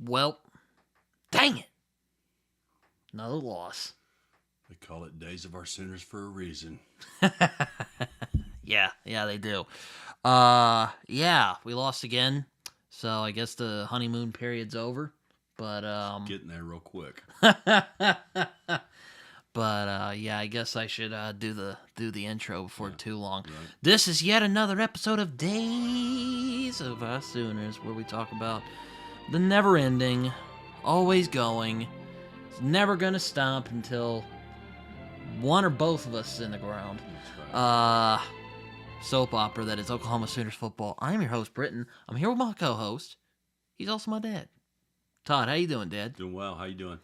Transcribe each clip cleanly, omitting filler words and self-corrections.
Well, dang it. Another loss. They call it Days of Our Sooners for a reason. Yeah, they do. We lost again. So I guess the honeymoon period's over. But Getting there real quick. But I guess I should do the intro before too long. Right. This is yet another episode of Days of Us Sooners, where we talk about the never-ending, always going, it's never gonna stop until one or both of us is in the ground. That's right. Soap opera that is Oklahoma Sooners football. I'm your host, Britton. I'm here with my co-host. He's also my dad. Todd, how you doing, Dad? Doing well. How you doing?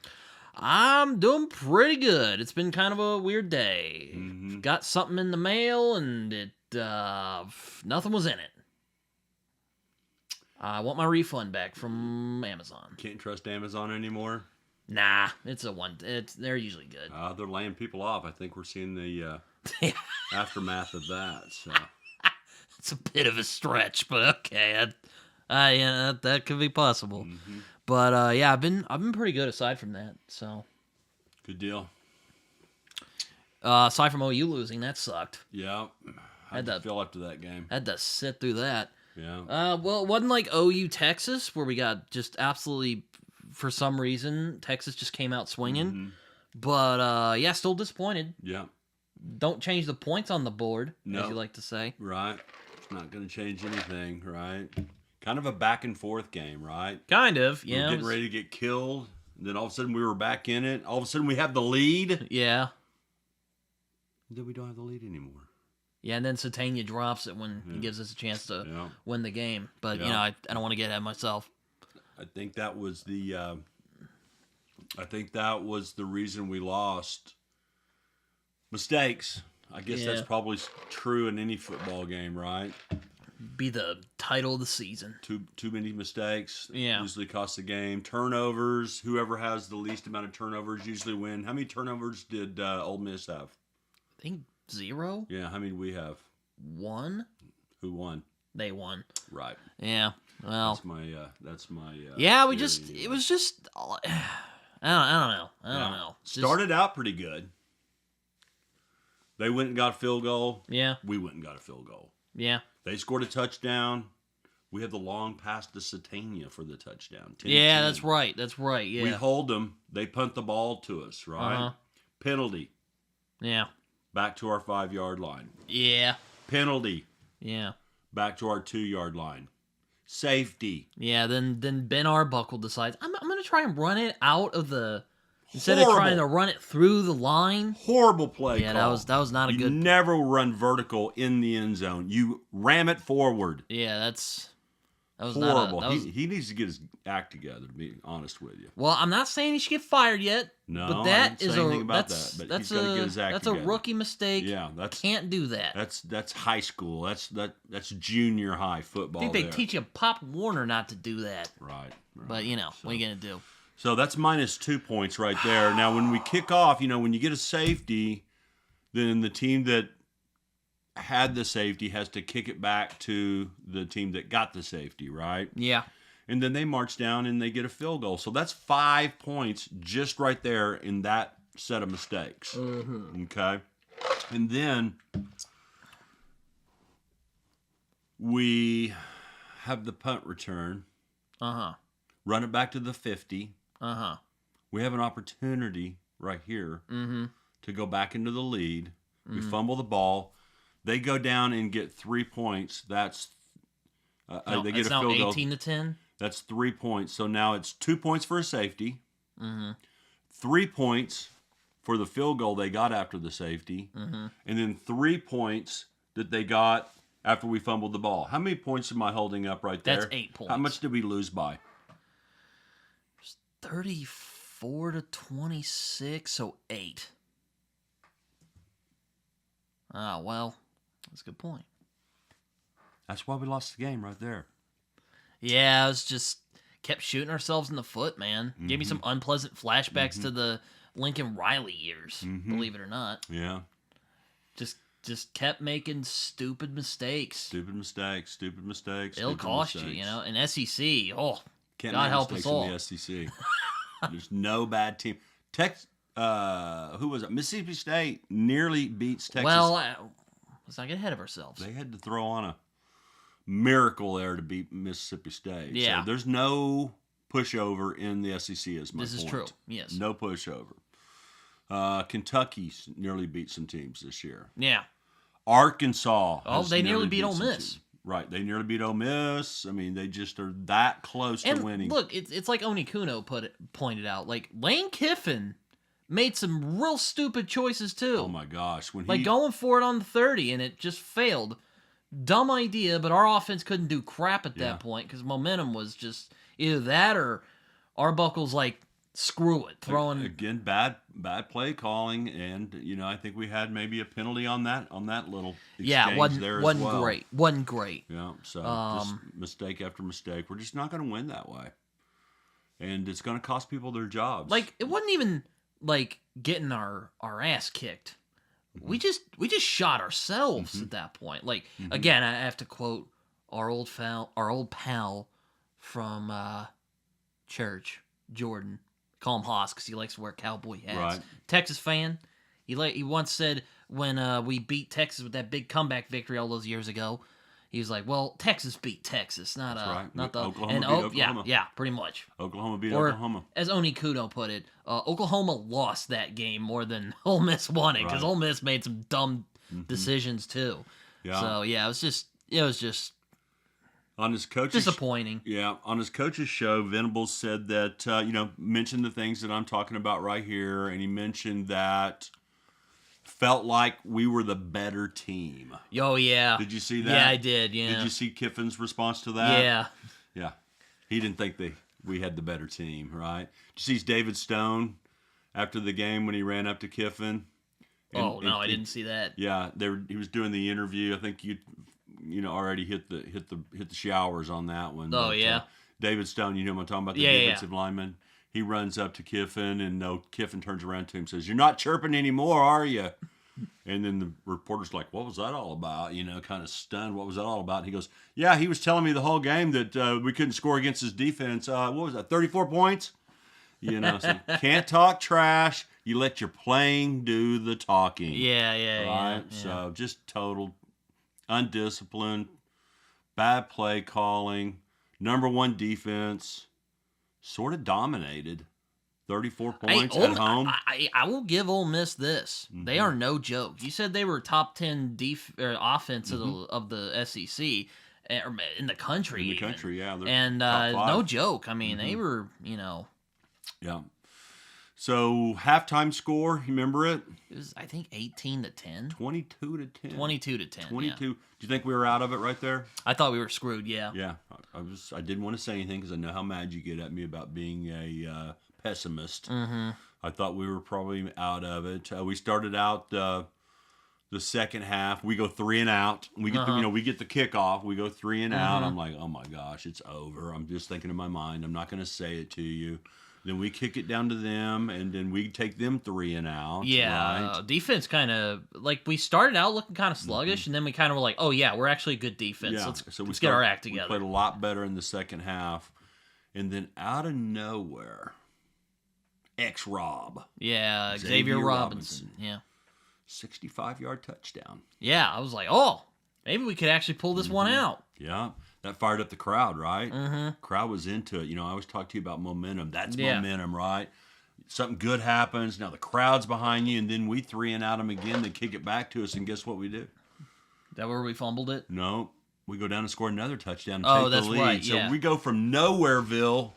I'm doing pretty good. It's been kind of a weird day. Mm-hmm. Got something in the mail, and it nothing was in it. I want my refund back from Amazon. Can't trust Amazon anymore. Nah, they're usually good. They're laying people off. I think we're seeing the aftermath of that. So It's a bit of a stretch, but okay. That could be possible. Mm-hmm. But I've been pretty good aside from that. So good deal. aside from OU losing, that sucked. Yeah, I feel after that game. Had to sit through that. Yeah. Well, it wasn't like OU Texas where we got just absolutely, for some reason, Texas just came out swinging. Mm-hmm. But still disappointed. Yeah. Don't change the points on the board, No. as you like to say. Right. It's not going to change anything, right? Kind of a back and forth game, right? Kind of, We yeah. were getting ready to get killed. Then all of a sudden we were back in it. All of a sudden we have the lead. Yeah. Then we don't have the lead anymore. Yeah, and then Satania drops it when he gives us a chance to win the game. But, I don't want to get ahead of myself. I think that was the reason we lost. Mistakes. I guess that's probably true in any football game, right? Be the title of the season. Too many mistakes usually cost the game. Turnovers. Whoever has the least amount of turnovers usually win. How many turnovers did Ole Miss have? I think 0. Yeah, how many we have? 1. Who won? They won. Right. Yeah. Well. That's my. Yeah, we theory. it was just. I don't know. Started out pretty good. They went and got a field goal. Yeah. We went and got a field goal. Yeah. They scored a touchdown. We had the long pass to Satania for the touchdown. 10-10. Yeah, that's right. Yeah. We hold them. They punt the ball to us, right? Uh-huh. Penalty. Yeah. Back to our 5-yard line. Yeah. Penalty. Yeah. Back to our 2-yard line. Safety. Yeah, then Ben Arbuckle decides, I'm going to try and run it out of the... Instead of trying to run it through the line. Horrible play Yeah, call. that was not a you good... You never run vertical in the end zone. You ram it forward. Yeah, that was horrible. Not he needs to get his act together, to be honest with you. Well, I'm not saying he should get fired yet. No, but that I didn't say anything about that. But he's got to get his act together. That's a rookie mistake. Yeah, can't do that. That's high school. That's junior high football. I think they teach you Pop Warner not to do that. Right. But what are you gonna do? So that's -2 points right there. Now, when we kick off, when you get a safety, then the team that had the safety has to kick it back to the team that got the safety, right? Yeah. And then they march down and they get a field goal. So that's 5 points just right there in that set of mistakes. Mm-hmm. Okay? And then we have the punt return. Uh-huh. Run it back to the 50. Uh-huh. We have an opportunity right here to go back into the lead. We fumble the ball. They go down and get 3 points. That's they get a field goal. 18-10. That's 3 points. So now it's 2 points for a safety. 3 points for the field goal they got after the safety. And then 3 points that they got after we fumbled the ball. How many points am I holding up right there? That's 8 points. How much did we lose by? 34-26, so 8. Ah, well, that's a good point. That's why we lost the game right there. Yeah, I was just kept shooting ourselves in the foot, man. Gave me some unpleasant flashbacks to the Lincoln Riley years, believe it or not. Yeah. Just kept making stupid mistakes. Stupid mistakes. It'll cost you, in SEC. Oh, Can't God make help mistakes us all. in the SEC. There's no bad team. Who was it? Mississippi State nearly beats Texas. Well, let's not get ahead of ourselves. They had to throw on a miracle there to beat Mississippi State. Yeah. So there's no pushover in the SEC is my point. This is true, yes. No pushover. Kentucky nearly beat some teams this year. Yeah. Arkansas. They nearly beat Ole some Miss. teams. Right. They nearly beat Ole Miss. I mean, they just are that close to winning. Look, it's like Onikuno pointed out. Like, Lane Kiffin made some real stupid choices, too. Oh, my gosh. Like, going for it on the 30, and it just failed. Dumb idea, but our offense couldn't do crap at that point because momentum was just either that or Arbuckle's like, screw it, throwing again bad play calling, and I think we had maybe a penalty on that little exchange there as well. Wasn't great. Yeah, so just mistake after mistake. We're just not going to win that way, and it's going to cost people their jobs. Like, it wasn't even like getting our ass kicked. Mm-hmm. We just shot ourselves at that point. Like, again, I have to quote our old pal from church, Jordan. Call him Haas because he likes to wear cowboy hats. Right. Texas fan. He once said when we beat Texas with that big comeback victory all those years ago, he was like, "Well, Texas beat Texas, not the Oklahoma beat Oklahoma. Yeah, pretty much. Oklahoma beat Or, Oklahoma." As Onikuno put it, Oklahoma lost that game more than Ole Miss won it because Ole Miss made some dumb decisions too. Yeah. So yeah, it was just on his coach's disappointing. Yeah, on his coach's show, Venables said that mentioned the things that I'm talking about right here, and he mentioned that felt like we were the better team. Oh yeah. Did you see that? Yeah, I did. Yeah. Did you see Kiffin's response to that? Yeah. Yeah. He didn't think we had the better team, right? Did you see David Stone after the game when he ran up to Kiffin? I didn't see that. Yeah, he was doing the interview. I think you already hit the showers on that one. Oh, but, yeah. David Stone, you know what I'm talking about, the defensive lineman. He runs up to Kiffin, and Kiffin turns around to him and says, "You're not chirping anymore, are you?" And then the reporter's like, "What was that all about?" Kind of stunned. What was that all about? And he goes, "Yeah, he was telling me the whole game that we couldn't score against his defense. What was that, 34 points? So can't talk trash. You let your playing do the talking." Yeah. Right? Yeah. So just total undisciplined, bad play calling, number one defense, sort of dominated. 34 points at home. I will give Ole Miss this. Mm-hmm. They are no joke. You said they were top 10 offense of the SEC in the country. In the country, yeah. And no joke. I mean, they were, Yeah. So, halftime score, you remember it? It was, I think, 18-10. 22-10. 22-10, 22. Yeah. Do you think we were out of it right there? I thought we were screwed, yeah. Yeah. I didn't want to say anything because I know how mad you get at me about being a pessimist. Mm-hmm. I thought we were probably out of it. We started out the second half. We go 3 and out. We get we get the kickoff. We go 3 and out. I'm like, oh my gosh, it's over. I'm just thinking in my mind. I'm not going to say it to you. Then we kick it down to them, and then we take them 3 and out. Yeah, right? Defense kind of like we started out looking kind of sluggish, and then we kind of were like, oh yeah, we're actually a good defense. Yeah. Let's get our act together. We played a lot better in the second half, and then out of nowhere, Rob. Yeah, Xavier Robinson. Yeah, 65-yard touchdown. Yeah, I was like, oh, maybe we could actually pull this one out. Yeah. That fired up the crowd, right? Mm-hmm. Crowd was into it. I always talk to you about momentum. That's momentum, right? Something good happens. Now the crowd's behind you, and then we 3 and out them again. They kick it back to us, and guess what we do? That where we fumbled it? No. We go down and score another touchdown and take the lead. Right, yeah. So we go from Nowhereville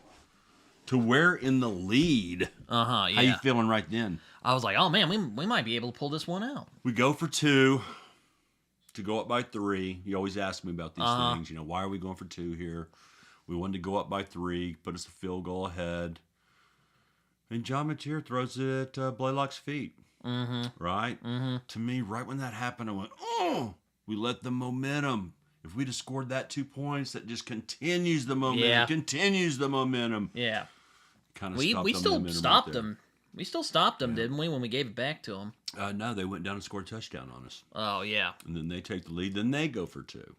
to we're in the lead. Uh-huh, yeah. How you feeling right then? I was like, oh, man, we might be able to pull this one out. We go for 2. To go up by 3. You always ask me about these things. Why are we going for 2 here? We wanted to go up by 3, put us a field goal ahead. And John Mateer throws it at Blaylock's feet. Mm-hmm. Right? Mm-hmm. To me, right when that happened, I went, oh, we let the momentum. If we'd have scored that 2 points, that just continues the momentum. Yeah. Continues the momentum. Yeah. Kind of we still stopped them. We still stopped them, didn't we, when we gave it back to them? No, they went down and scored a touchdown on us. Oh, yeah. And then they take the lead. Then they go for 2.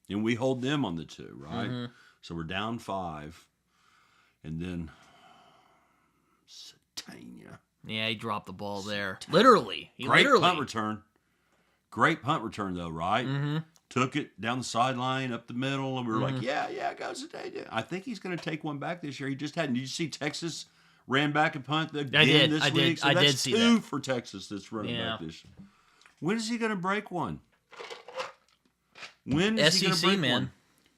And we hold them on the 2, right? Mm-hmm. So we're down 5. And then Satania. Yeah, he dropped the ball there. Literally. Great punt return. Great punt return, though, right? Mm-hmm. Took it down the sideline, up the middle, and we were like, yeah, go Satania. I think he's going to take one back this year. He just hadn't. Did you see Texas ran back and punt again this week? So I that's did see two that. for Texas that's running back this year. When is he going to break one? When is he going to break one?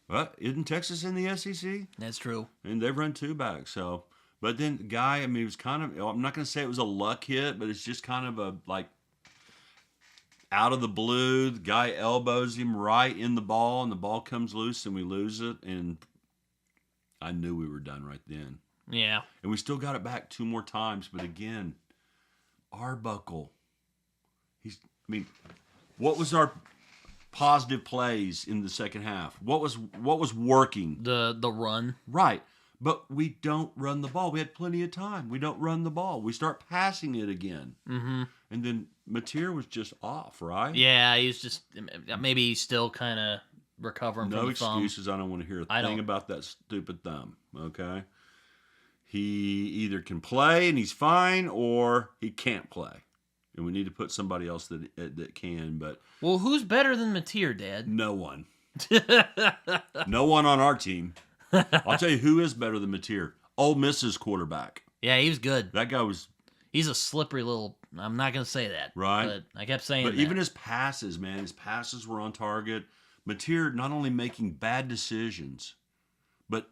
Well, isn't Texas in the SEC? That's true. And they've run two back, so. But then the guy, I mean, it was kind of, I'm not going to say it was a luck hit, but it's just kind of a, like, out of the blue, the guy elbows him right in the ball, and the ball comes loose, and we lose it, and I knew we were done right then. Yeah. And we still got it back two more times, but again, Arbuckle. What was our positive plays in the second half? What was working? The run. Right. But we don't run the ball. We had plenty of time. We don't run the ball. We start passing it again. Mm-hmm. And then Mateer was just off, right? Yeah, he's just, maybe he's still kind of recovering from the thumb. No excuses. I don't want to hear a thing about that stupid thumb, okay? He either can play and he's fine, or he can't play. And we need to put somebody else that can, but... Well, who's better than Mateer, Dad? No one. No one on our team. I'll tell you who is better than Mateer. Ole Miss's quarterback. Yeah, he was good. That guy was... He's a slippery little... I'm not going to say that. Right. But I kept saying that. But even his passes, man, his passes were on target. Mateer not only making bad decisions, but,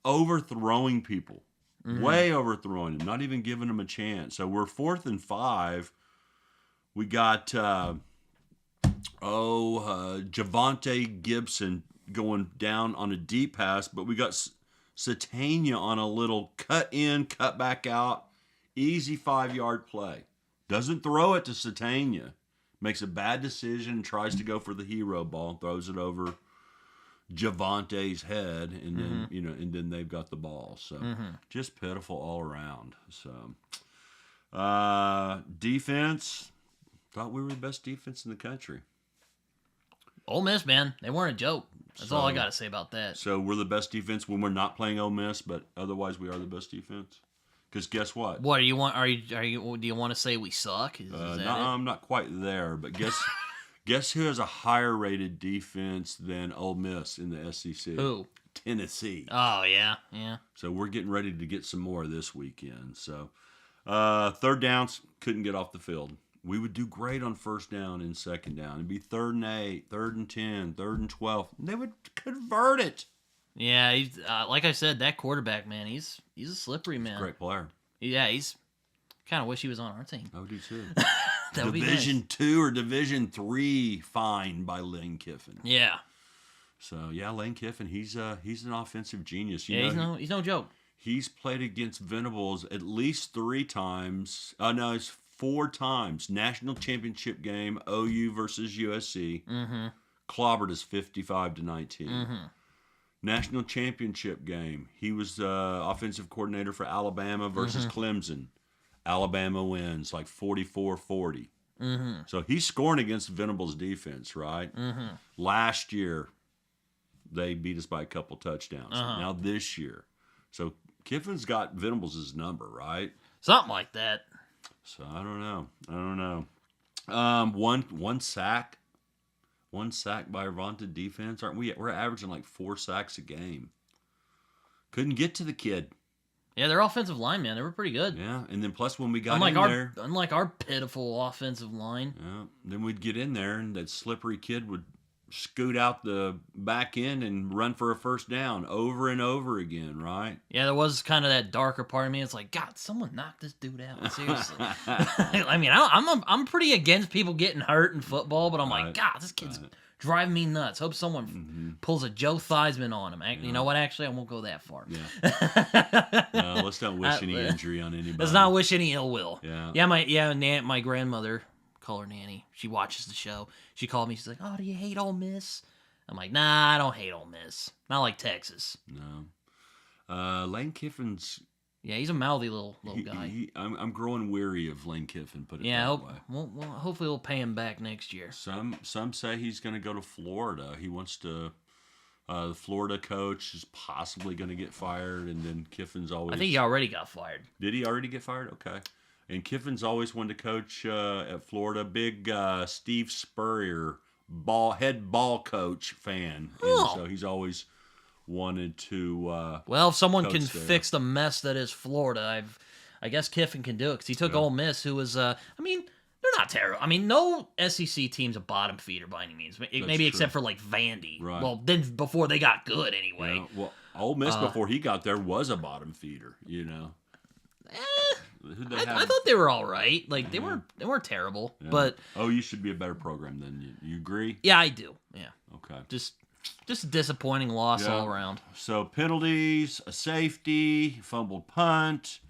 overthrowing people. Mm-hmm. Way overthrowing them. Not even giving them a chance. So we're 4th and 5. We got, Javonte Gibson going down on a deep pass, but we got Satania on a little cut in, cut back out, easy 5-yard play. Doesn't throw it to Satania. Makes a bad decision, tries to go for the hero ball, throws it over Javonte's head, and then and then they've got the ball. So just pitiful all around. So defense, thought we were the best defense in the country. Ole Miss, man, they weren't a joke. That's all I got to say about that. So we're the best defense when we're not playing Ole Miss, but otherwise we are the best defense. Because guess what? What do you want? Do you want to say we suck? Is that no, I'm not quite there. But guess who has a higher rated defense than Ole Miss in the SEC? Who? Tennessee. Oh yeah. So we're getting ready to get some more this weekend. So third downs, couldn't get off the field. We would do great on first down and second down. It'd be 3rd and 8, 3rd and 10, 3rd and 12. They would convert it. Yeah, he's like I said, that quarterback, man, he's a slippery man. He's a great player. Yeah, he's kind of wish he was on our team. I do too. That would be nice. Division 2 or Division 3 fine by Lane Kiffin. Yeah. So yeah, Lane Kiffin, he's an offensive genius. He's no joke. He's played against Venables at least 3 times. It's 4 times. National championship game, OU versus USC. Mm-hmm. Clobbered us 55-19. Mm-hmm. National championship game. He was offensive coordinator for Alabama versus Clemson. Alabama wins like 44-40. Mm-hmm. So he's scoring against Venables' defense, right? Mm-hmm. Last year, they beat us by a couple touchdowns. Now this year. So Kiffin's got Venables' number, right? Something like that. So I don't know. One sack. One sack by our vaunted defense. Aren't we? We're averaging like 4 sacks a game. Couldn't get to the kid. Yeah, their offensive line, man, they were pretty good. Yeah, and then plus when we got unlike our pitiful offensive line. Yeah, then we'd get in there and that slippery kid would scoot out the back end and run for a first down over and over again, right? Yeah, there was kind of that darker part of me. It's like, God, someone knock this dude out. Seriously. I mean, I'm pretty against people getting hurt in football, but I'm like, God, this kid's driving me nuts. Hope someone pulls a Joe Theismann on him. You know what? Actually, I won't go that far. Yeah. No, let's not wish any injury on anybody. Let's not wish any ill will. Yeah. My grandmother, call her Nanny. She watches the show. She called me. She's like, "Oh, do you hate Ole Miss?" I'm like, "Nah, I don't hate Ole Miss. Not like Texas." No. Lane Kiffin's. Yeah, he's a mouthy little guy. I'm growing weary of Lane Kiffin. Put it that way. Well, hopefully we'll pay him back next year. Some say he's going to go to Florida. He wants to The Florida coach is possibly going to get fired, and then Kiffin's always... I think he already got fired. Did he already get fired? Okay. And Kiffin's always wanted to coach at Florida. Big Steve Spurrier head ball coach fan. Oh. And so he's always wanted to well, if someone coach can there. fix the mess that is Florida, I guess Kiffin can do it because he took Ole Miss, who was, I mean, they're not terrible. I mean, no SEC team's a bottom feeder by any means. Maybe except for, like, Vandy. Right. Well, then before they got good anyway. Yeah, well, Ole Miss before he got there was a bottom feeder, you know. I thought they were all right. Like, they weren't terrible. Yeah. But you should be a better program than you. You agree? yeah, I do. Yeah. Okay. Just a disappointing loss all around. So penalties, a safety, fumbled punt,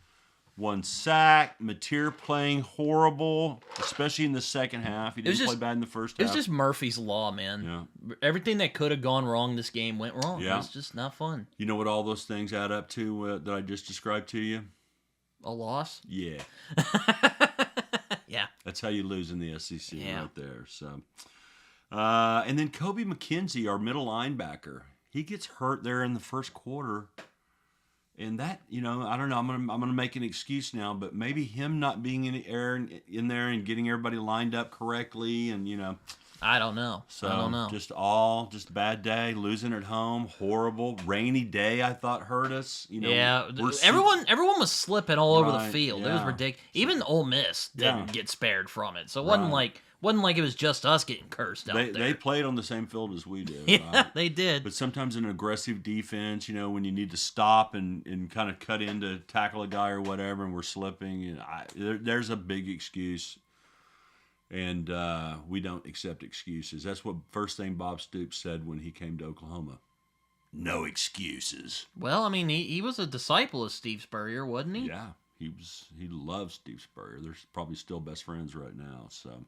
1 sack, Mateer playing horrible, especially in the second half. He didn't play bad in the first half. It was just Murphy's Law, man. Yeah. Everything that could have gone wrong this game went wrong. Yeah. It was just not fun. You know what all those things add up to that I just described to you? A loss? Yeah. Yeah. That's how you lose in the SEC Yeah. right there. So, and then Kobe McKenzie, our middle linebacker, he gets hurt there in the first quarter. And that, you know, I don't know. I'm gonna make an excuse now, but maybe him not being in there and getting everybody lined up correctly, and you know, I don't know. so I don't know. just bad day, losing at home, horrible, rainy day. I thought hurt us. You know, yeah, everyone was slipping all over the Right, field. It was yeah. ridiculous. Even Ole Miss didn't get spared from it, so it wasn't like it was just us getting cursed out there. They played on the same field as we did. Yeah, right? they did. But sometimes an aggressive defense, you know, when you need to stop and kind of cut in to tackle a guy or whatever, and we're slipping, you know, there's a big excuse. And we don't accept excuses. That's what first thing Bob Stoops said when he came to Oklahoma. No excuses. Well, I mean, he was a disciple of Steve Spurrier, wasn't he? Yeah, he loves Steve Spurrier. They're probably still best friends right now. So,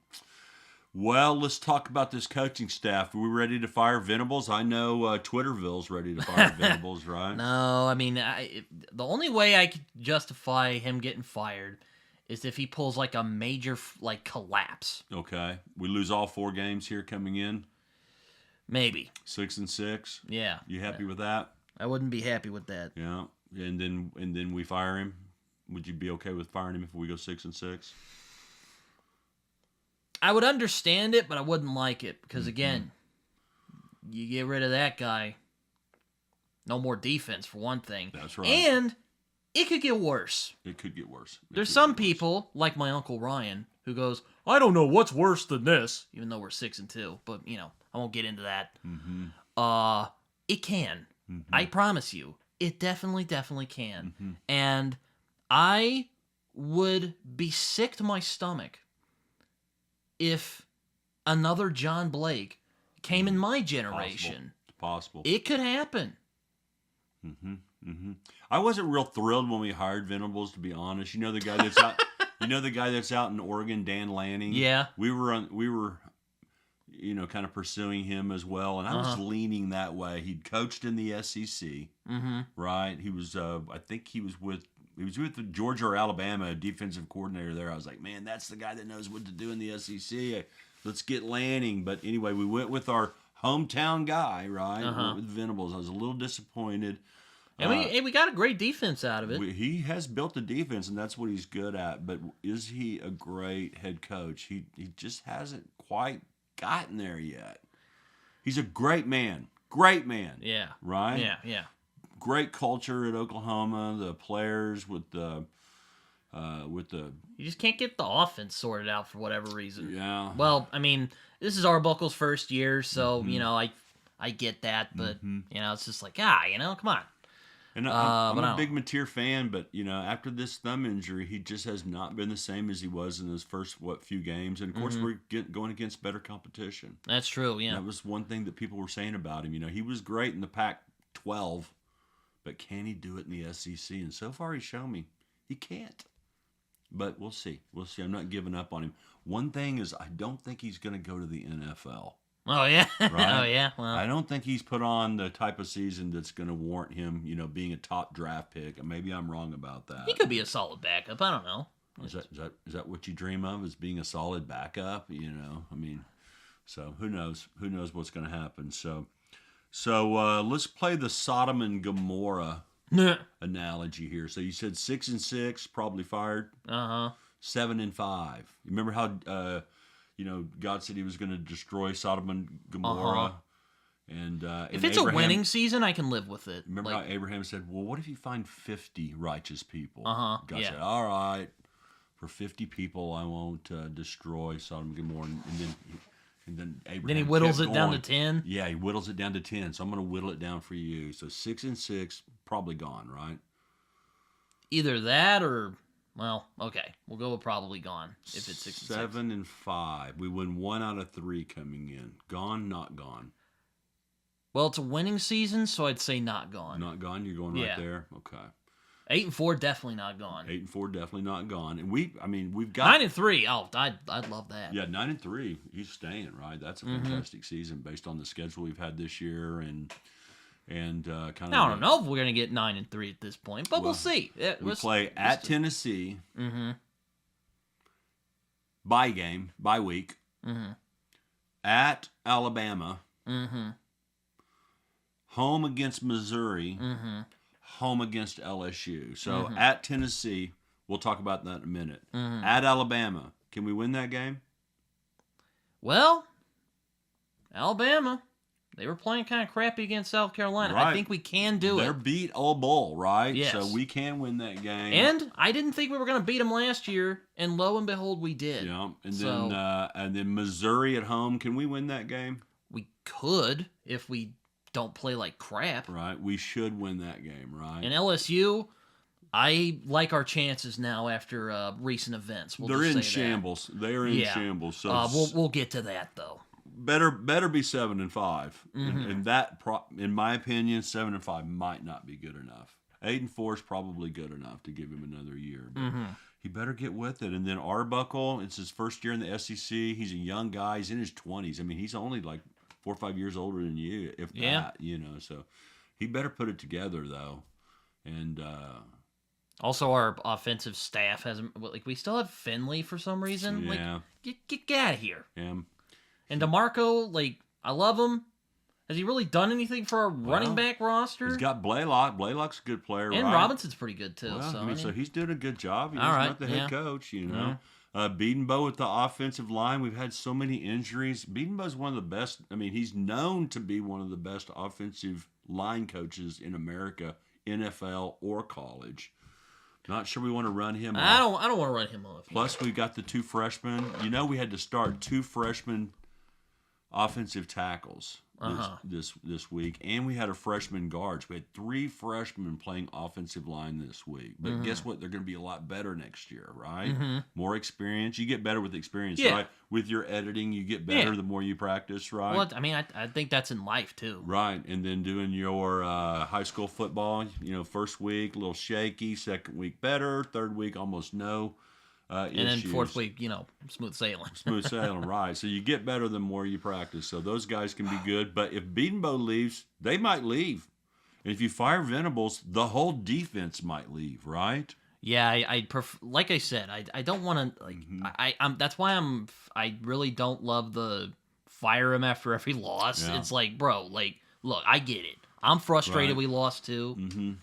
well, let's talk about this coaching staff. Are we ready to fire Venables? I know Twitterville's ready to fire Venables, right? No, I mean, the only way I could justify him getting fired is if he pulls like a major collapse. Okay, we lose all 4 games here coming in. Maybe 6-6. Yeah. You happy with that? I wouldn't be happy with that. Yeah, and then we fire him. Would you be okay with firing him if we go 6-6? I would understand it, but I wouldn't like it because again, you get rid of that guy, no more defense for one thing. That's right. And it could get worse. It could get worse. There's some people, like my Uncle Ryan, who goes, I don't know what's worse than this, even though we're 6-2, but, you know, I won't get into that. Mm-hmm. It can. Mm-hmm. I promise you. It definitely can. Mm-hmm. And I would be sick to my stomach if another John Blake came in my generation. It's possible. It could happen. Mm-hmm. Mm-hmm. I wasn't real thrilled when we hired Venables, to be honest. You know the guy that's out. You know the guy that's out in Oregon, Dan Lanning. Yeah. We were, you know, kind of pursuing him as well, and I was leaning that way. He'd coached in the SEC, right? He was, I think he was with Georgia or Alabama, a defensive coordinator there. I was like, man, that's the guy that knows what to do in the SEC. Let's get Lanning. But anyway, we went with our hometown guy, right? Went with Venables. I was a little disappointed. And we got a great defense out of it. He has built a defense, and that's what he's good at. But is he a great head coach? He just hasn't quite gotten there yet. He's a great man. Great man. Yeah. Right? Yeah. Great culture at Oklahoma. The players with the You just can't get the offense sorted out for whatever reason. Yeah. Well, I mean, this is Arbuckle's first year, so you know, I get that, but you know, it's just like, you know, come on. And I'm a big Mateer fan, but you know, after this thumb injury, he just has not been the same as he was in his first few games. And of course, we're going against better competition. That's true. Yeah, that was one thing that people were saying about him. You know, he was great in the Pac-12, but can he do it in the SEC? And so far, he's shown me he can't. But we'll see. We'll see. I'm not giving up on him. One thing is, I don't think he's going to go to the NFL. Oh, yeah. Right? Oh, yeah. Well, I don't think he's put on the type of season that's going to warrant him, you know, being a top draft pick. And maybe I'm wrong about that. He could be a solid backup. I don't know. Is that what you dream of, is being a solid backup? You know, I mean, so who knows? Who knows what's going to happen? So So let's play the Sodom and Gomorrah Uh analogy here. So you said 6-6, probably fired. huh. 7-5. Remember how God said He was going to destroy Sodom and Gomorrah, and If it's Abraham, a winning season, I can live with it. Remember how Abraham said, "Well, what if you find 50 righteous people?" God yeah. said, "All right, for 50 people, I won't destroy Sodom and Gomorrah." And then Abraham. Then he whittles kept it down to going. 10. Yeah, he whittles it down to 10. So I'm going to whittle it down for you. So 6-6, probably gone, right? Either that or, well, okay, we'll go with probably gone if it's 6-6. 7-5. We win 1 out of 3 coming in. Gone, not gone. Well, it's a winning season, so I'd say not gone. Not gone. You're going right there. Okay. 8-4, definitely not gone. 8-4, definitely not gone. And we've got 9-3. Oh, I'd love that. Yeah, 9-3. He's staying, right? That's a fantastic season based on the schedule we've had this year and kind of. Now, I don't know if we're gonna get 9-3 at this point, but we'll see. Yeah, we play at Tennessee. Bye week. At Alabama. Home against Missouri. Home against LSU. So at Tennessee, we'll talk about that in a minute. At Alabama, can we win that game? Well, Alabama, they were playing kind of crappy against South Carolina. Right. I think we can do They're it. beat Ole Bull, right? Yes. So we can win that game. And I didn't think we were going to beat them last year, and lo and behold, we did. Yeah, and then Missouri at home, can we win that game? We could if we don't play like crap. Right, we should win that game, right? And LSU, I like our chances now after recent events. They're in shambles. They are in shambles. So we'll get to that though. Better be 7-5, and that, in my opinion, 7-5 might not be good enough. 8-4 is probably good enough to give him another year. But he better get with it. And then Arbuckle, it's his first year in the SEC. He's a young guy. He's in his 20s. I mean, he's only like 4 or 5 years older than you, if that. So he better put it together though. And also, our offensive staff hasn't. We still have Finley for some reason. Yeah. Get out of here. Yeah. And DeMarco, I love him. Has he really done anything for our running back roster? He's got Blaylock. Blaylock's a good player, and right? Robinson's pretty good too. Well, so he's doing a good job. He's right, not the head coach, Beadenbow at the offensive line. We've had so many injuries. Beadenbow's one of the best. I mean, he's known to be one of the best offensive line coaches in America, NFL or college. Not sure we want to run him off. I don't want to run him off. Plus, we got the 2 freshmen. We had to start 2 freshmen offensive tackles this week, and we had a freshman guard. So we had 3 freshmen playing offensive line this week. But guess what? They're going to be a lot better next year, right? More experience. You get better with experience, right? With your editing, you get better the more you practice, right? Well, I mean, I think that's in life too. Right, and then doing your high school football, first week a little shaky, second week better, third week almost no. And then fourth week, smooth sailing. Smooth sailing, right. So you get better the more you practice. So those guys can be good. But if Beadenbow leaves, they might leave. And if you fire Venables, the whole defense might leave, right? Yeah, I like I said, I don't want to I'm that's why I really don't love the fire him after every loss. Yeah. It's like, bro, look, I get it. I'm frustrated Right. we lost too.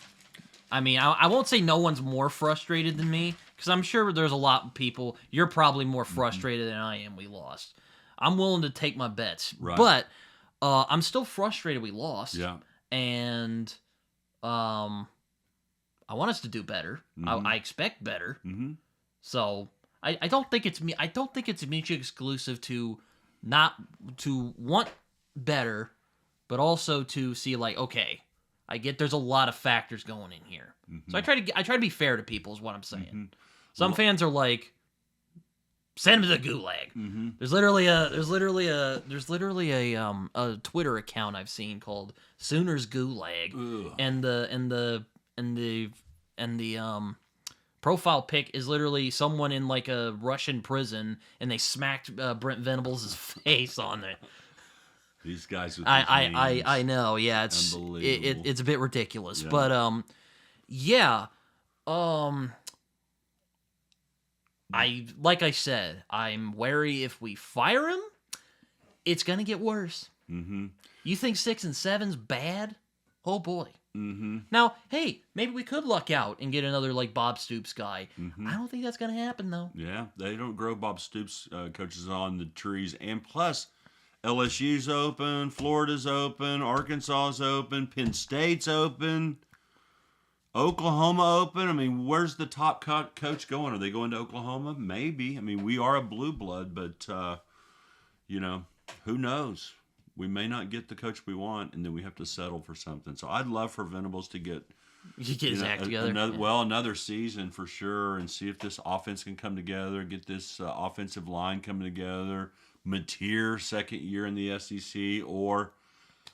I mean, I won't say no one's more frustrated than me, because I'm sure there's a lot of people. You're probably more frustrated than I am we lost. I'm willing to take my bets. Right. But I'm still frustrated we lost. Yeah. And I want us to do better. I expect better. So I don't think it's me. I don't think it's mutually exclusive to not to want better, but also to see okay, I get there's a lot of factors going in here. So I try to be fair to people is what I'm saying. Some fans are like, send him to the gulag. There's literally a Twitter account I've seen called Sooners Gulag. Ugh. And the profile pic is literally someone in a Russian prison, and they smacked Brent Venables' face on it. These guys with I know, yeah, it's unbelievable. It's a bit ridiculous, Yeah. but yeah, like I said, I'm wary if we fire him, it's gonna get worse. You You think 6 and 7's bad? Oh boy. Mm-hmm. Now, hey, maybe we could luck out and get another like Bob Stoops guy. Mm-hmm. I don't think that's gonna happen though. Yeah, they don't grow Bob Stoops coaches on the trees. And plus, LSU's open, Florida's open, Arkansas's open, Penn State's open, Oklahoma open. I mean, where's the top coach going? Are they going to Oklahoma? Maybe. I mean, we are a blue blood, but, who knows? We may not get the coach we want, and then we have to settle for something. So I'd love for Venables to get his act together. Another season for sure, and see if this offense can come together, get this offensive line coming together. Mateer, second year in the SEC, or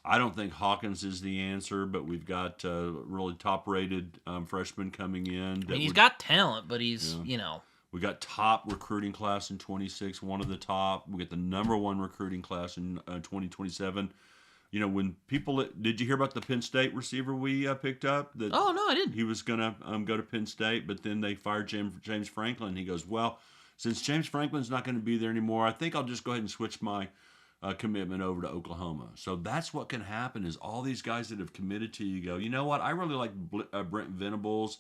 I don't think Hawkins is the answer, but we've got really top-rated freshman coming in. I mean, he's got talent, but he's, We got top recruiting class in 26, one of the top. We got the number one recruiting class in 2027. When people... Did you hear about the Penn State receiver we picked up? Oh, no, I didn't. He was going to go to Penn State, but then they fired James Franklin. He goes, well, since James Franklin's not going to be there anymore, I think I'll just go ahead and switch my commitment over to Oklahoma. So that's what can happen is all these guys that have committed to you go, you know what, I really like Brent Venables,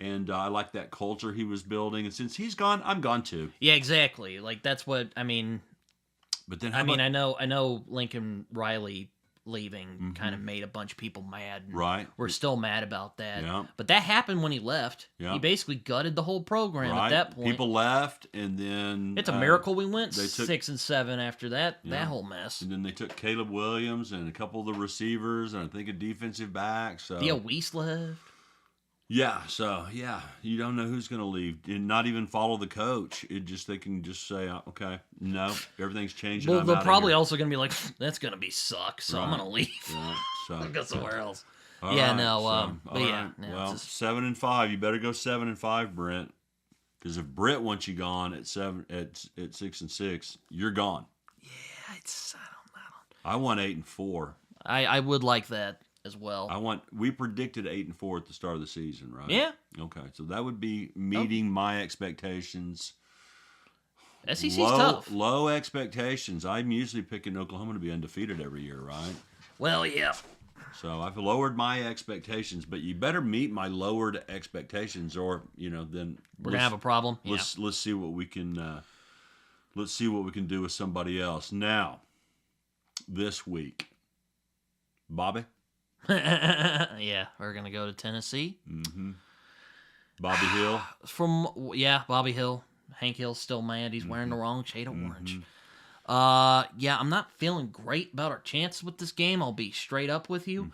and I like that culture he was building. And since he's gone, I'm gone too. Yeah, exactly. Like, that's what, I mean... But then I know Lincoln Riley leaving kind of made a bunch of people mad. Right. We're still mad about that. Yeah. But that happened when he left. Yeah. He basically gutted the whole program at that point. People left, and then... It's a miracle we went they took, 6 and 7 after that whole mess. And then they took Caleb Williams and a couple of the receivers, and I think a defensive back. So Yeah, Weiss left. Yeah, you don't know who's going to leave, and not even follow the coach. They can just say, okay, no, everything's changing. Well, I'm they're out probably of here. also going to be like, that's going to be suck, so I'm going to leave. Right, so I'll go somewhere else. All Yeah, right, no, so, but all yeah. right. No, Well, just... 7 and 5. You better go 7 and 5, Brent, because if Brent wants you gone at 6 and 6, you're gone. Yeah, I don't. I want 8 and 4. I would like that as well. We predicted 8 and 4 at the start of the season, right? Yeah. Okay, so that would be meeting my expectations. SEC's tough. Low expectations. I'm usually picking Oklahoma to be undefeated every year, right? Well, yeah. So I've lowered my expectations, but you better meet my lowered expectations, or then We're gonna have a problem. Let's see what we can. Let's see what we can do with somebody else now. This week, Bobby. Yeah, we're gonna go to Tennessee. Mm-hmm. Bobby Hill. Bobby Hill. Hank Hill's still mad. He's wearing the wrong shade of orange. I'm not feeling great about our chances with this game. I'll be straight up with you.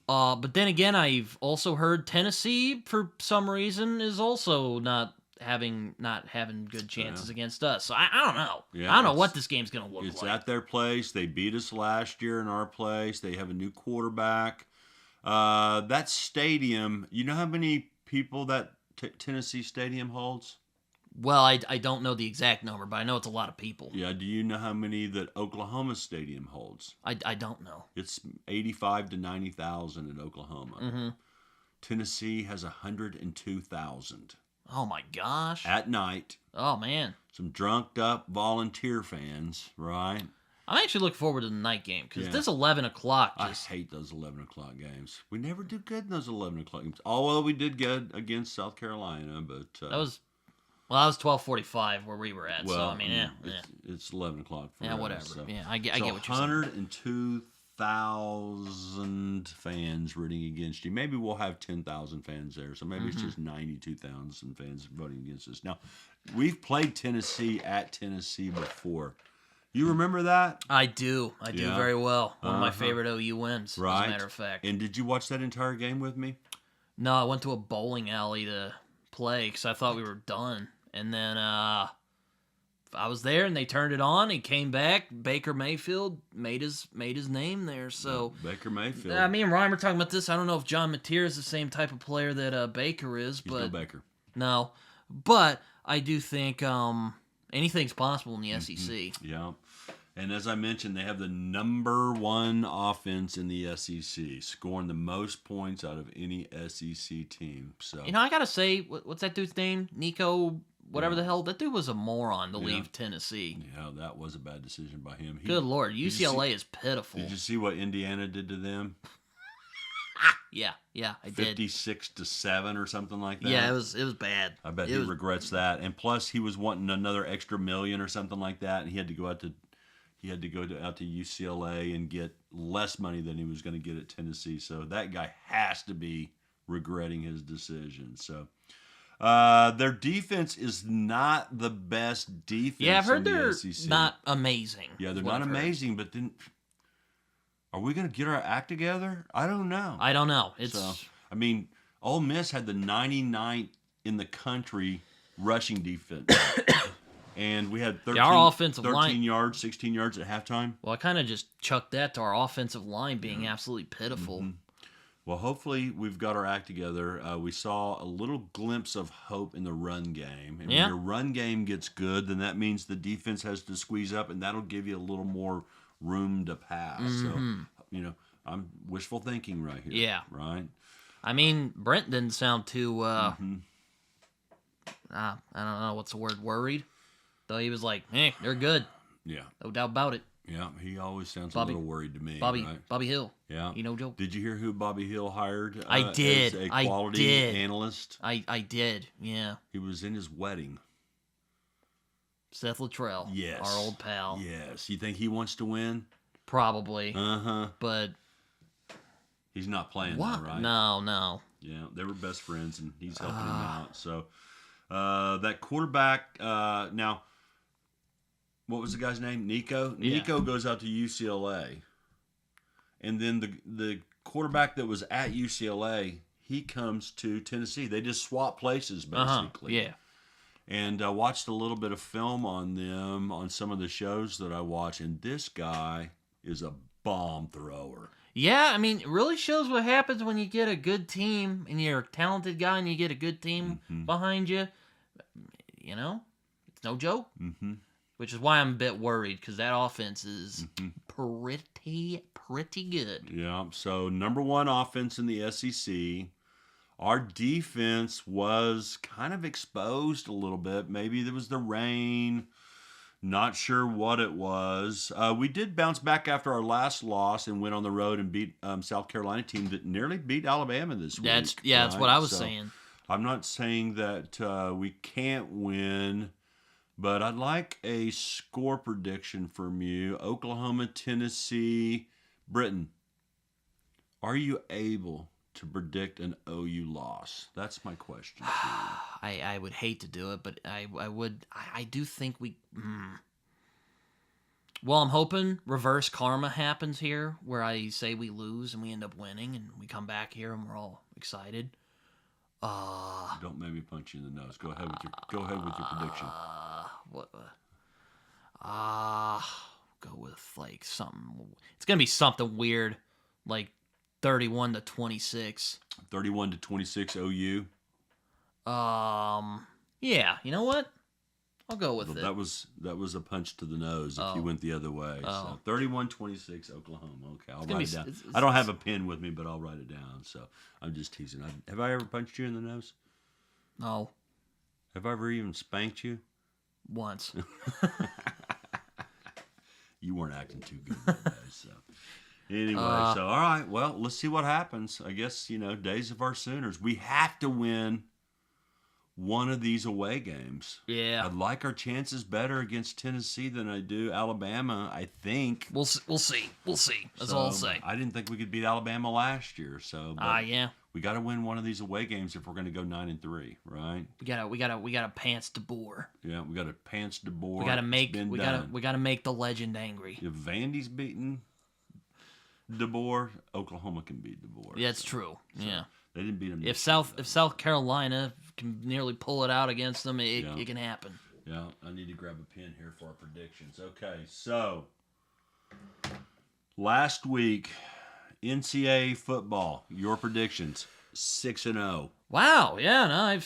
But then again, I've also heard Tennessee, for some reason, is also not having good chances against us. So I don't know. Yeah, I don't know what this game's gonna look like. It's at their place. They beat us last year in our place. They have a new quarterback. That stadium, you know how many people that Tennessee Stadium holds? Well, I don't know the exact number, but I know it's a lot of people. Yeah, do you know how many that Oklahoma Stadium holds? I don't know. It's 85 to 90,000 in Oklahoma. Tennessee has 102,000. Oh my gosh. At night. Oh man. Some drunked up volunteer fans, right? I'm actually looking forward to the night game because this 11 o'clock. I hate those 11 o'clock games. We never do good in those 11 o'clock games. Although we did good against South Carolina, but that was 12:45 where we were at. So I mean, it's 11 o'clock. For us, whatever. So. Yeah, I get what you're saying. 102,000 fans rooting against you. Maybe we'll have 10,000 fans there, so maybe it's just 92,000 fans voting against us. Now, we've played Tennessee at Tennessee before. You remember that? I do. I do very well. One of my favorite OU wins, right. As a matter of fact. And did you watch that entire game with me? No, I went to a bowling alley to play because I thought we were done. And then I was there, and they turned it on. He came back. Baker Mayfield made his name there. So Baker Mayfield. Me and Ryan were talking about this. I don't know if John Mateer is the same type of player that Baker is, He's but no Baker. No, but I do think anything's possible in the SEC. Yeah. And as I mentioned, they have the number one offense in the SEC, scoring the most points out of any SEC team. So I gotta say, what's that dude's name? Nico whatever the hell. That dude was a moron to leave Tennessee. Yeah, that was a bad decision by him. Good Lord, UCLA is pitiful. Did you see what Indiana did to them? Yeah, I did. 56-7 or something like that. Yeah, it was bad. I bet he regrets that. And plus, he was wanting another extra $1 million or something like that, and he had to go out to UCLA and get less money than he was going to get at Tennessee. So that guy has to be regretting his decision. So their defense is not the best defense. Yeah, I've heard in the they're SEC. not amazing. Yeah, they're not amazing, but then are we going to get our act together? I don't know. I mean, Ole Miss had the 99th in the country rushing defense. And we had 13, our offensive 13 line, yards, 16 yards at halftime. Well, I kind of just chucked that to our offensive line being absolutely pitiful. Mm-hmm. Well, hopefully we've got our act together. We saw a little glimpse of hope in the run game. And when your run game gets good, then that means the defense has to squeeze up, and that'll give you a little more room to pass. Mm-hmm. So, I'm wishful thinking right here. Yeah. Right? I mean, Brent didn't sound too, I don't know, what's the word, worried? Though he was like, they're good. Yeah. No doubt about it. Yeah, he always sounds a little worried to me. Bobby Hill. Yeah. No joke. Did you hear who Bobby Hill hired I did. as a quality analyst? I did, yeah. He was in his wedding. Seth Luttrell. Yes. Our old pal. Yes. You think he wants to win? Probably. Uh-huh. But he's not playing that, right? No. Yeah, they were best friends, and he's helping him out. So that quarterback, now, what was the guy's name? Nico? Yeah. Nico goes out to UCLA. And then the quarterback that was at UCLA, he comes to Tennessee. They just swap places, basically. Yeah. And I watched a little bit of film on them on some of the shows that I watch, and this guy is a bomb thrower. Yeah, I mean, it really shows what happens when you get a good team and you're a talented guy and you get a good team behind you. It's no joke. Mm-hmm. Which is why I'm a bit worried, because that offense is pretty good. Yeah, so number one offense in the SEC. Our defense was kind of exposed a little bit. Maybe there was the rain. Not sure what it was. We did bounce back after our last loss and went on the road and beat South Carolina team that nearly beat Alabama this week. That's what I was saying. I'm not saying that we can't win, but I'd like a score prediction from you. Oklahoma, Tennessee, Britton. Are you able to predict an OU loss? That's my question to you. I would hate to do it, but I would. I do think we. Well, I'm hoping reverse karma happens here, where I say we lose and we end up winning, and we come back here and we're all excited. Don't make me punch you in the nose. Go ahead with your prediction. Go with like something. It's gonna be something weird, like 31-26. 31-26 OU. Yeah. You know what? I'll go with it. That was a punch to the nose if you went the other way. So 31-26 Oklahoma. Okay, I'll write it down. I don't have a pen with me, but I'll write it down. So I'm just teasing. Have I ever punched you in the nose? No. Have I ever even spanked you? Once. You weren't acting too good that day, so. Anyway, so all right, well, let's see what happens. I guess, days of our Sooners. We have to win one of these away games. Yeah. I'd like our chances better against Tennessee than I do Alabama, I think. We'll see. That's all I'll say. I didn't think we could beat Alabama last year, so. Yeah. We got to win one of these away games if we're going to go 9-3, right? We gotta pants DeBoer. Yeah, we got to pants DeBoer. We gotta make the legend angry. If Vandy's beaten DeBoer, Oklahoma can beat DeBoer. Yeah, that's true. So yeah. They didn't beat him. If South Carolina can nearly pull it out against them, it can happen. Yeah, I need to grab a pen here for our predictions. Okay, so last week, NCAA football, your predictions, 6-0. Wow, yeah, no,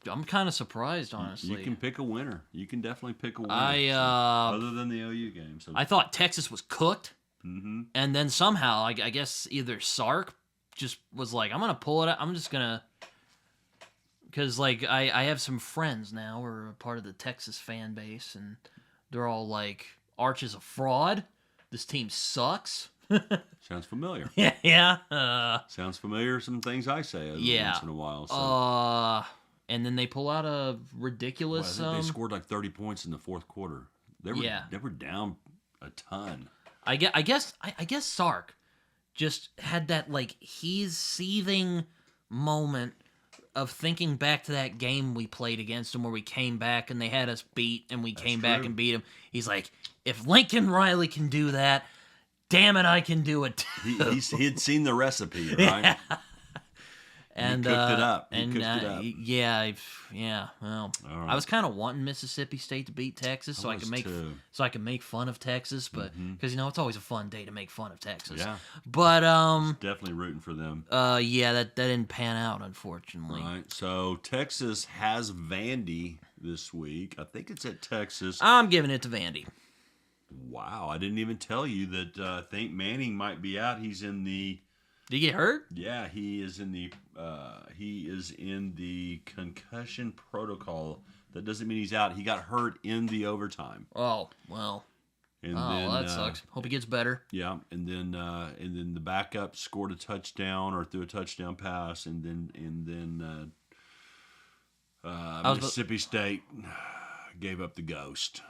I'm kind of surprised, honestly. You can pick a winner. You can definitely pick a winner. Other than the OU game. So. I thought Texas was cooked, and then somehow, I guess either Sark just was like, I'm gonna pull it out. I'm just gonna because like I have some friends now who are a part of the Texas fan base, and they're all like, Arch is a fraud. This team sucks. Sounds familiar. Yeah. Sounds familiar. Some things I say once in a while. So. And then they pull out a ridiculous. Well, I think they scored like 30 points in the fourth quarter. They were down a ton. I guess Sark just had that like he's seething moment of thinking back to that game we played against them where we came back and they had us beat and we came back and beat them. He's like, if Lincoln Riley can do that, damn it, I can do it too. He had seen the recipe, right? And he cooked it up. Yeah. Well, right. I was kind of wanting Mississippi State to beat Texas so I could make fun of Texas, but because it's always a fun day to make fun of Texas. Yeah. But definitely rooting for them. that didn't pan out, unfortunately. Right. So Texas has Vandy this week. I think it's at Texas. I'm giving it to Vandy. Wow, I didn't even tell you that. I think Manning might be out. He's in the. Did he get hurt? Yeah, he is in the concussion protocol. That doesn't mean he's out. He got hurt in the overtime. Oh well. And well, that sucks. Hope he gets better. Yeah, and then the backup scored a touchdown or threw a touchdown pass, and then Mississippi State gave up the ghost.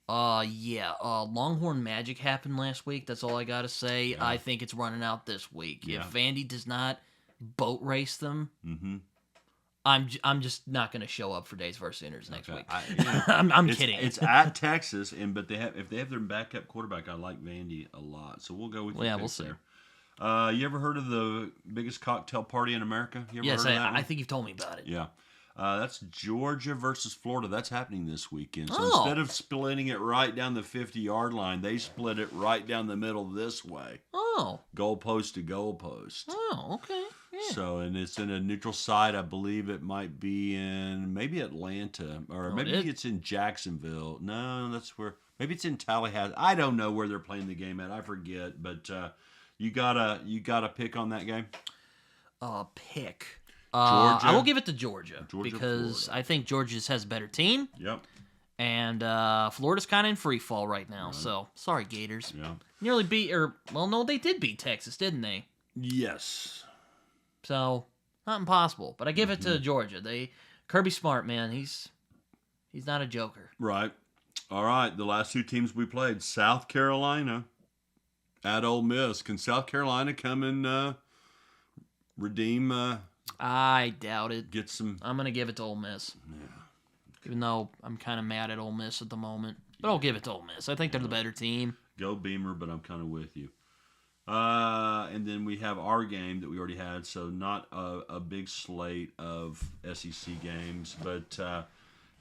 Longhorn Magic happened last week. That's all I gotta say. Yeah. I think it's running out this week. Yeah. If Vandy does not boat race them, I'm just not gonna show up for Days vs. Sinners next week. I'm kidding. It's at Texas, if they have their backup quarterback, I like Vandy a lot. So we'll go with we'll see. There. You ever heard of the biggest cocktail party in America? Yes, I think you've told me about it. Yeah. That's Georgia versus Florida. That's happening this weekend. So instead of splitting it right down the 50-yard line, they split it right down the middle this way. Oh. Goalpost to goalpost. Oh, okay. Yeah. So, and it's in a neutral site. I believe it might be in maybe Atlanta or maybe it's in Jacksonville. No, that's where. Maybe it's in Tallahassee. I don't know where they're playing the game at. I forget. But you gotta pick on that game. Pick. Georgia. I will give it to Georgia because Florida. I think Georgia has a better team. Yep. And Florida's kind of in free fall right now. Right. So sorry, Gators. Yeah. Nearly beat, no, they did beat Texas, didn't they? Yes. So not impossible, but I give it to Georgia. Kirby Smart, man, he's not a joker. Right. All right. The last two teams we played, South Carolina at Ole Miss. Can South Carolina come and redeem? I doubt it. Get some. I'm gonna give it to Ole Miss. Yeah. Even though I'm kind of mad at Ole Miss at the moment, but I'll give it to Ole Miss. I think they're the better team. Go Beamer, but I'm kind of with you. And then we have our game that we already had, so not a big slate of SEC games. But how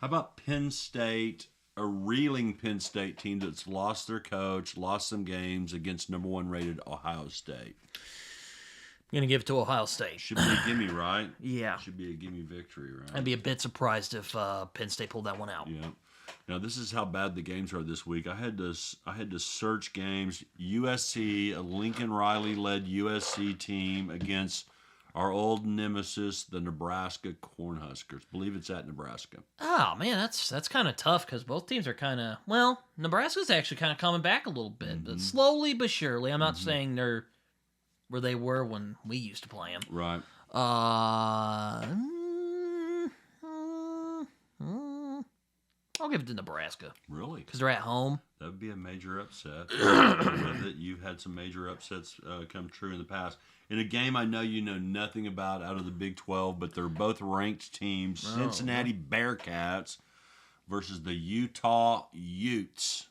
about Penn State, a reeling Penn State team that's lost their coach, lost some games against number 1 rated Ohio State? I'm going to give it to Ohio State. Should be a gimme, right? Yeah. Should be a gimme victory, right? I'd be a bit surprised if Penn State pulled that one out. Yeah. Now, this is how bad the games are this week. I had to search games. USC, a Lincoln Riley-led USC team against our old nemesis, the Nebraska Cornhuskers. Believe it's at Nebraska. Oh, man, that's kind of tough because both teams are kind of... Well, Nebraska's actually kind of coming back a little bit, but slowly but surely. I'm not saying they're where they were when we used to play them. Right. I'll give it to Nebraska. Really? Because they're at home. That would be a major upset. With it. You've had some major upsets come true in the past. In a game I know you know nothing about out of the Big 12, but they're both ranked teams. Oh. Cincinnati Bearcats versus the Utah Utes.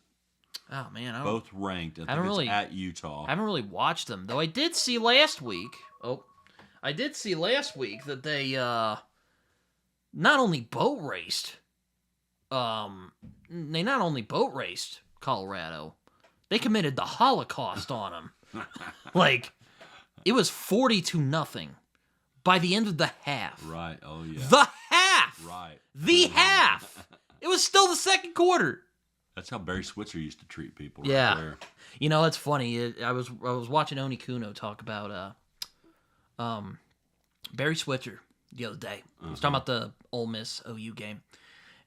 Oh, man. Both ranked. I think it's at Utah. I haven't really watched them, though I did see last week. That they not only boat raced. They not only boat raced Colorado, they committed the Holocaust on them. Like, it was 40-0 by the end of the half. Right. Oh yeah. The half. Right. The half. It was still the second quarter. That's how Barry Switzer used to treat people. Yeah. Right there. You know, it's funny. I was watching Oni Kuno talk about Barry Switzer. the other day. He was talking about the Ole Miss OU game.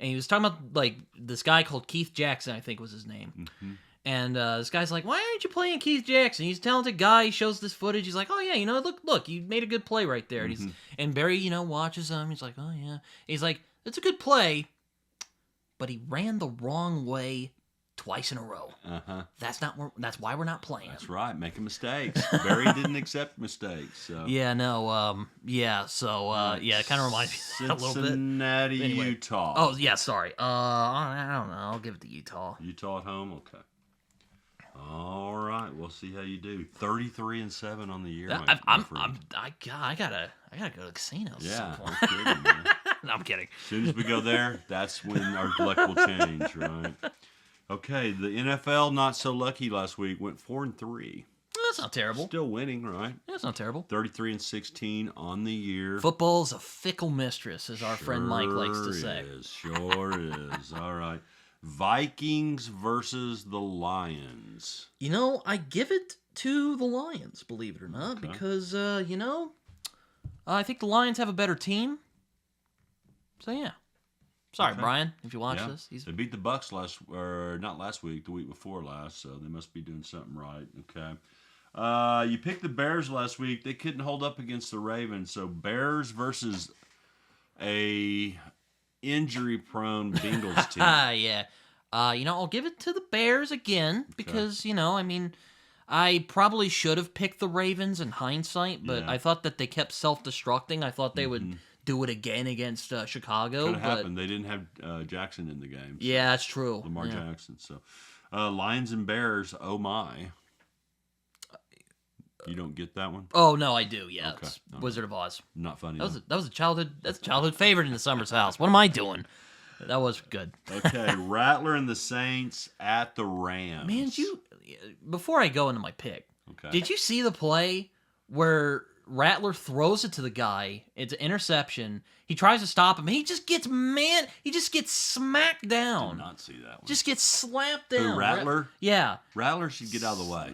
And he was talking about, like, this guy called Keith Jackson, I think was his name. Mm-hmm. And this guy's like, why aren't you playing Keith Jackson? He's a talented guy. He shows this footage. He's like, oh, yeah, look, you made a good play right there. Mm-hmm. And Barry, watches him. He's like, oh, yeah. He's like, it's a good play, but he ran the wrong way twice in a row. Uh-huh. That's why we're not playing. That's right, making mistakes. Barry didn't accept mistakes. So. Yeah, no, it kind of reminds me of that a little bit. Cincinnati, Anyway. Utah. Oh, yeah, sorry. I don't know. I'll give it to Utah. Utah at home? Okay. All right, we'll see how you do. 33-7 on the year. I gotta go to the casino. Yeah, at some point. no kidding, man. No, I'm kidding. As soon as we go there, that's when our luck will change, right? Okay, the NFL not so lucky last week went 4-3. That's not terrible. Still winning, right? That's not terrible. 33-16 on the year. Football's a fickle mistress, as our friend Mike likes to say. Sure is. All right. Vikings versus the Lions. I give it to the Lions, believe it or not, because I think the Lions have a better team. So yeah. Sorry, Brian, if you watch this. They beat the Bucks not last week, the week before last, so they must be doing something right. Okay. You picked the Bears last week. They couldn't hold up against the Ravens, so Bears versus a injury-prone Bengals team. Yeah. I'll give it to the Bears again because, I probably should have picked the Ravens in hindsight, but I thought that they kept self-destructing. I thought they would do it again against Chicago. Could have happened. They didn't have Jackson in the game. So. Yeah, that's true. Lamar Jackson. So, Lions and Bears. Oh my! You don't get that one? Oh no, I do. Yeah, okay. It's Wizard of Oz. Not funny. That was a childhood favorite in the Summers house. What am I doing? That was good. Okay, Rattler and the Saints at the Rams. Man, before I go into my pick, did you see the play where Rattler throws it to the guy? It's an interception. He tries to stop him. He just gets smacked down. Did not see that one. Just gets slapped down. Who, Rattler? Yeah. Rattler should get out of the way.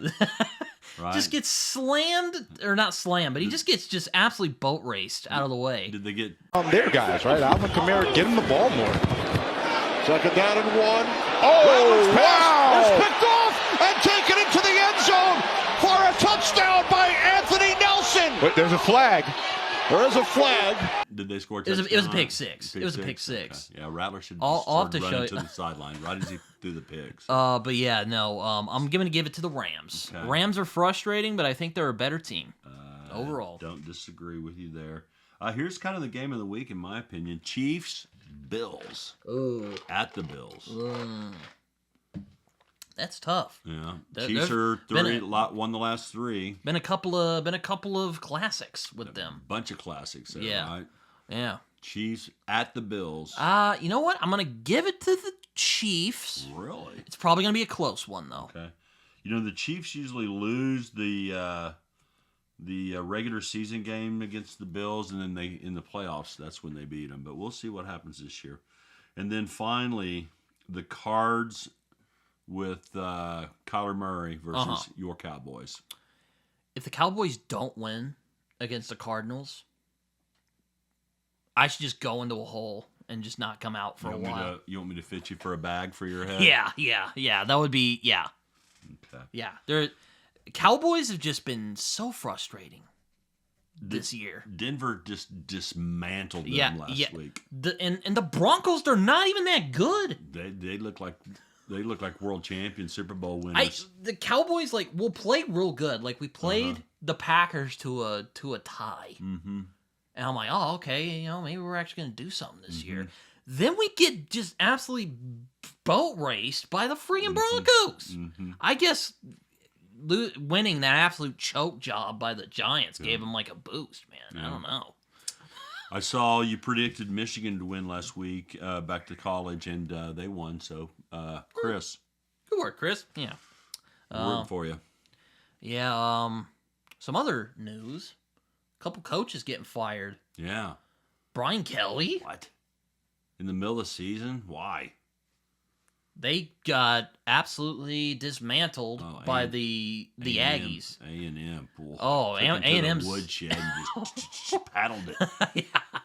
Right? Just gets slammed, or not slammed, but he just gets absolutely boat raced out of the way. Did they get on their guys, right? Alvin Kamara, get him the ball more. Second down and 1. Oh, wow! It's picked off and taken into the end zone for a touchdown by Anthony Nelson. But there's a flag. There is a flag. Did they score a touchdown? It was a pick six. It was a pick six. Okay. Yeah, Rattler should I'll have to run show to the sideline right as he threw the picks. But yeah, no. I'm going to give it to the Rams. Okay. Rams are frustrating, but I think they're a better team overall. Don't disagree with you there. Here's kind of the game of the week, in my opinion. Chiefs, Bills. Ooh. At the Bills. That's tough. Yeah, Chiefs are won the last 3. Been a couple of classics with them. Bunch of classics there, right? Yeah. Chiefs at the Bills. You know what? I'm gonna give it to the Chiefs. Really? It's probably gonna be a close one though. Okay. The Chiefs usually lose the regular season game against the Bills, and then in the playoffs, that's when they beat them. But we'll see what happens this year. And then finally, the Cards with Kyler Murray versus your Cowboys. If the Cowboys don't win against the Cardinals, I should just go into a hole and just not come out for a while. You want me to fit you for a bag for your head? Yeah. That would be, Okay. Yeah. Cowboys have just been so frustrating this year. Denver just dismantled them last week. And the Broncos, they're not even that good. They look like world champions, Super Bowl winners. The Cowboys will play real good. Like we played the Packers to a tie. Mm-hmm. And I'm like, oh, okay, maybe we're actually going to do something this year. Then we get just absolutely boat raced by the freaking Broncos. Mm-hmm. I guess winning that absolute choke job by the Giants gave them a boost, man. Yeah. I don't know. I saw you predicted Michigan to win last week back to college, and they won. So, Chris. Good work, Chris. Yeah. Rooting for you. Yeah. Some other news. A couple coaches getting fired. Yeah. Brian Kelly. What? In the middle of the season? Why? They got absolutely dismantled by the Aggies. A&M. Oh, A&M's woodshed and just paddled it. Yeah.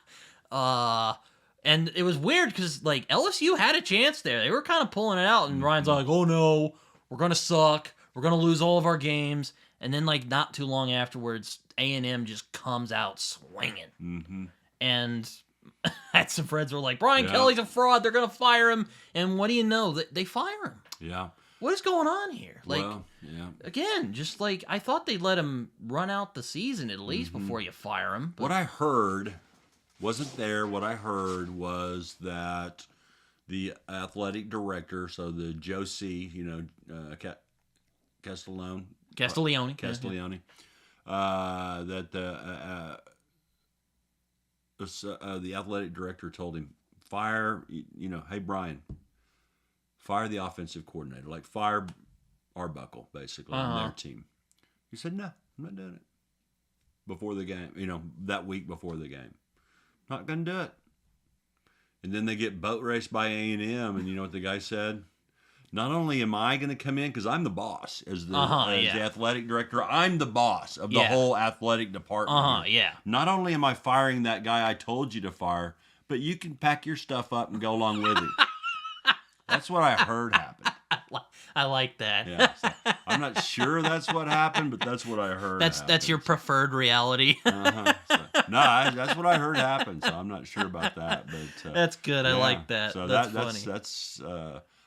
And it was weird because, like, LSU had a chance there. They were kind of pulling it out, and Ryan's like, oh, no, we're going to suck. We're going to lose all of our games. And then, like, not too long afterwards, A&M just comes out swinging. Mm-hmm. And had some friends were like, Brian Kelly's a fraud. They're going to fire him. And what do you know? They fire him. Yeah. What is going on here? Like, well, yeah. Again, just like, I thought they'd let him run out the season at least before you fire him. But... What I heard wasn't there. What I heard was that the athletic director, so the Joe C., Castiglione, that the athletic director told him, fire, hey, Brian, fire the offensive coordinator, like fire Arbuckle, basically, on their team. He said, no, I'm not doing it. Before the game, that week before the game. Not going to do it. And then they get boat raced by A&M, and you know what the guy said? Not only am I going to come in, because I'm the boss as the athletic director, I'm the boss of the whole athletic department. Not only am I firing that guy I told you to fire, but you can pack your stuff up and go along with him. That's what I heard happen. I like that. Yeah, so I'm not sure that's what happened, but that's what I heard. That's your preferred reality. That's what I heard happen. So I'm not sure about that, but that's good. I like that. So that's funny. That's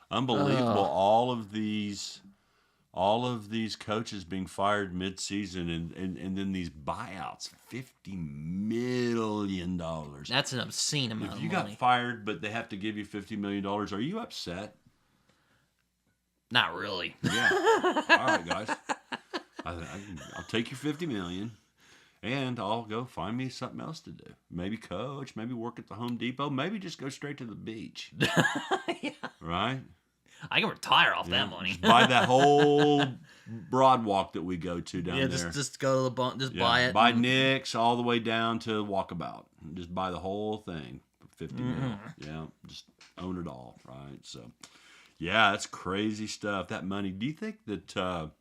unbelievable. All of these coaches being fired mid-season, and then these buyouts, $50 million. That's an obscene amount of money. If you got fired, but they have to give you $50 million, are you upset? Not really. Yeah. All right, guys. I'll take your $50 million, and I'll go find me something else to do. Maybe coach. Maybe work at the Home Depot. Maybe just go straight to the beach. Right. I can retire off that money. Just buy that whole broad walk that we go to down there. Just go to the bunk. Just buy it. Buy Nick's all the way down to Walkabout. Just buy the whole thing for $50 million. Yeah. Just own it all. Right. So. Yeah, that's crazy stuff. That money. Do you think that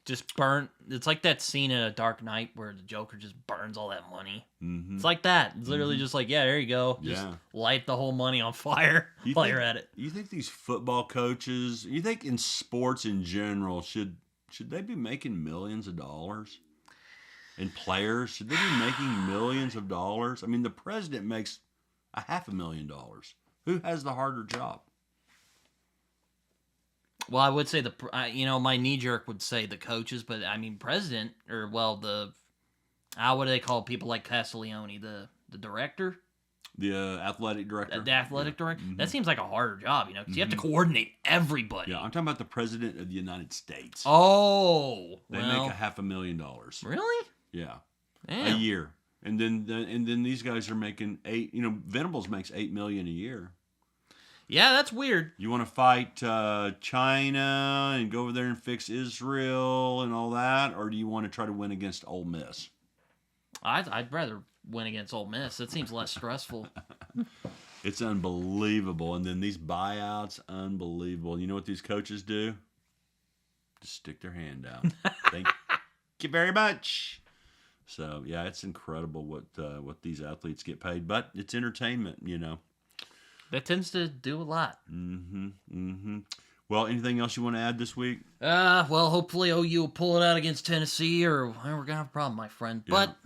just burn? It's like that scene in A Dark Knight where the Joker just burns all that money. Mm-hmm. It's like that. It's literally just like, there you go. Just light the whole money on fire while you're at it. You think these football coaches? You think in sports in general should they be making millions of dollars? And players, should they be making millions of dollars? I mean, the president makes $500,000. Who has the harder job? Well, I would say my knee jerk would say the coaches, but I mean president what do they call people like Castiglione, the director, the athletic director, the athletic director. Mm-hmm. That seems like a harder job, because you have to coordinate everybody. Yeah, I'm talking about the president of the United States. Oh, they make $500,000. Really? Yeah, damn. A year, and then these guys are making Venables makes $8 million a year. Yeah, that's weird. You want to fight China and go over there and fix Israel and all that, or do you want to try to win against Ole Miss? I'd rather win against Ole Miss. That seems less stressful. It's unbelievable. And then these buyouts, unbelievable. You know what these coaches do? Just stick their hand out. Thank you very much. So, yeah, it's incredible what these athletes get paid. But it's entertainment, That tends to do a lot. Mm-hmm. Mm-hmm. Well, anything else you want to add this week? Well, hopefully OU will pull it out against Tennessee, or we're going to have a problem, my friend. Yeah. But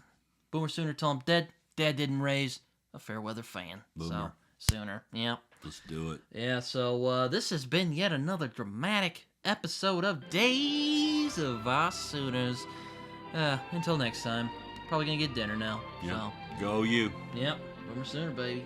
Boomer Sooner till I'm dead. Dad didn't raise a fair weather fan. Boomer. So, Sooner. Yeah. Let's do it. Yeah, so this has been yet another dramatic episode of Days of Our Sooners. Until next time. Probably going to get dinner now. Yep. So. Go you. Yep. Boomer Sooner, baby.